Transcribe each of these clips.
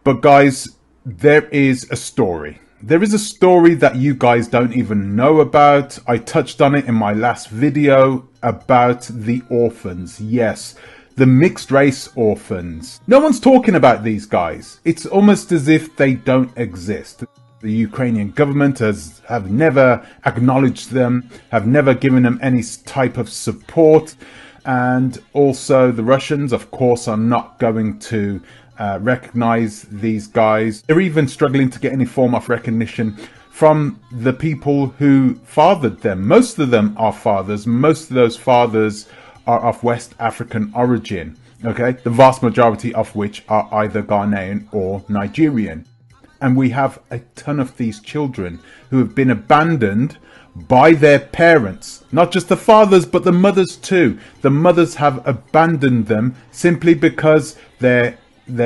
But guys, there is a story. There is a story that you guys don't even know about. I touched on it in my last video about the orphans. Yes, the mixed race orphans. No one's talking about these guys. It's almost as if they don't exist. The Ukrainian government have never acknowledged them, have never given them any type of support. And also the Russians, of course, are not going to recognize these guys. They're even struggling to get any form of recognition from the people who fathered them. Most of them are fathers. Most of those fathers are of West African origin, okay? The vast majority of which are either Ghanaian or Nigerian. And we have a ton of these children who have been abandoned by their parents. Not just the fathers, but the mothers too. The mothers have abandoned them simply because their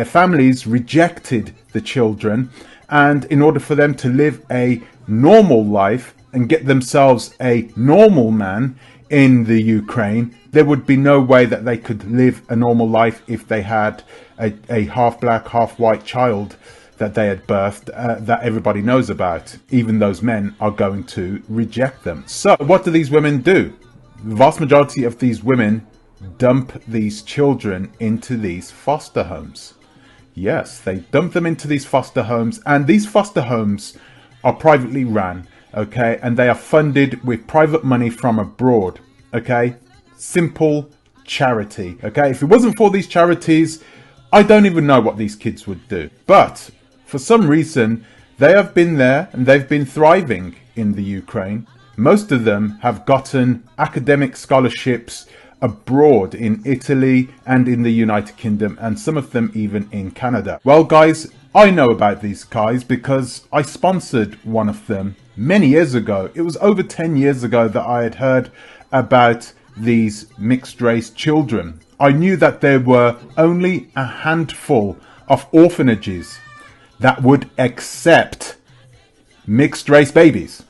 families rejected the children. And in order for them to live a normal life and get themselves a normal man in the Ukraine, there would be no way that they could live a normal life if they had a half black, half white child that they had birthed, that everybody knows about. Even those men are going to reject them. So what do these women do? The vast majority of these women dump these children into these foster homes. Yes, they dump them into these foster homes, and these foster homes are privately run, okay? And they are funded with private money from abroad, okay? Simple charity, okay? If it wasn't for these charities, I don't even know what these kids would do. But for some reason, they have been there and they've been thriving in the Ukraine. Most of them have gotten academic scholarships abroad in Italy and in the United Kingdom, and some of them even in Canada. Well, guys, I know about these guys because I sponsored one of them many years ago. It was over 10 years ago that I had heard about these mixed race children. I knew that there were only a handful of orphanages that would accept mixed race babies.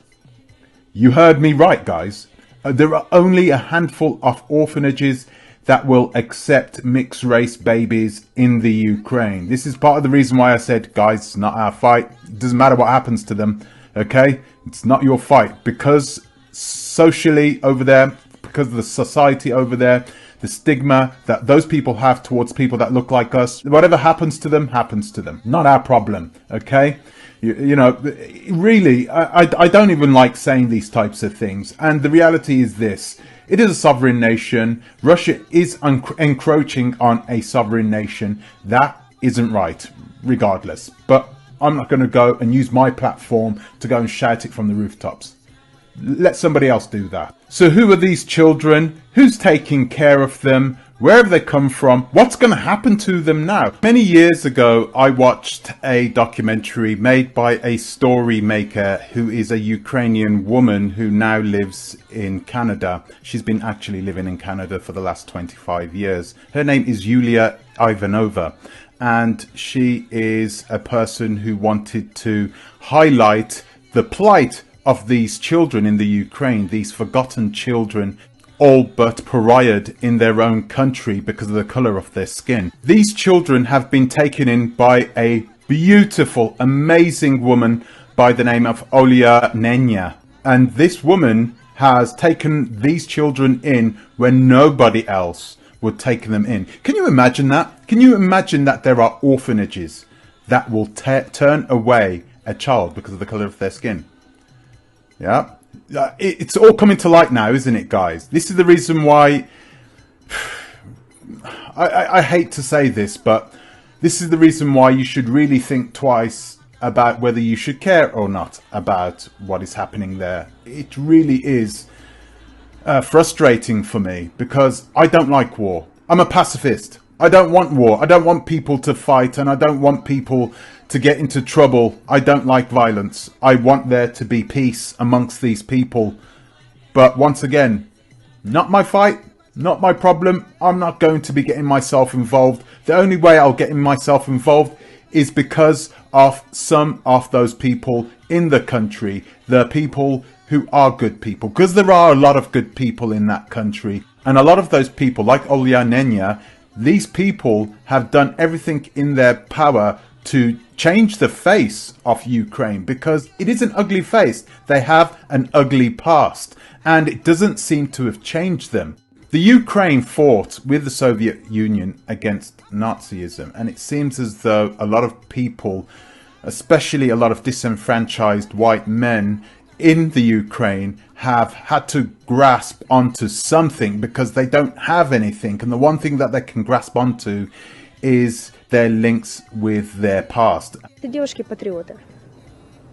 You heard me right, guys. There are only a handful of orphanages that will accept mixed race babies in the Ukraine. This is part of the reason why I said, guys, it's not our fight. It doesn't matter what happens to them, okay? It's not your fight. Because socially over there, because of the society over there, the stigma that those people have towards people that look like us, whatever happens to them, happens to them. Not our problem, okay? You know, really, I don't even like saying these types of things. And the reality is this. It is a sovereign nation. Russia is encroaching on a sovereign nation. That isn't right, regardless. But I'm not going to go and use my platform to go and shout it from the rooftops. Let somebody else do that. So who are these children? Who's taking care of them? Where have they come from? What's going to happen to them now? Many years ago, I watched a documentary made by a story maker who is a Ukrainian woman who now lives in Canada. She's been actually living in Canada for the last 25 years. Her name is Yulia Ivanova, and she is a person who wanted to highlight the plight of these children in the Ukraine, these forgotten children, all but pariahed in their own country because of the color of their skin. These children have been taken in by a beautiful, amazing woman by the name of Olia Nenya. And this woman has taken these children in when nobody else would take them in. Can you imagine that? Can you imagine that there are orphanages that will turn away a child because of the color of their skin? Yeah, it's all coming to light now, isn't it, guys? This is the reason why I hate to say this, but this is the reason why you should really think twice about whether you should care or not about what is happening there. It really is frustrating for me because I don't like war. I'm a pacifist. I don't want war. I don't want people to fight, and I don't want people to get into trouble. I don't like violence. I want there to be peace amongst these people. But once again, not my fight, not my problem. I'm not going to be getting myself involved. The only way I'll get myself involved is because of some of those people in the country, the people who are good people, because there are a lot of good people in that country. And a lot of those people, like Olia Nenya, these people have done everything in their power to change the face of Ukraine, because it is an ugly face. They have an ugly past, and it doesn't seem to have changed them. The Ukraine fought with the Soviet Union against Nazism, and it seems as though a lot of people, especially a lot of disenfranchised white men in the Ukraine, have had to grasp onto something because they don't have anything. And the one thing that they can grasp onto is their links with their past. Это девушки-патриоты.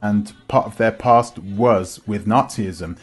And part of their past was with Nazism.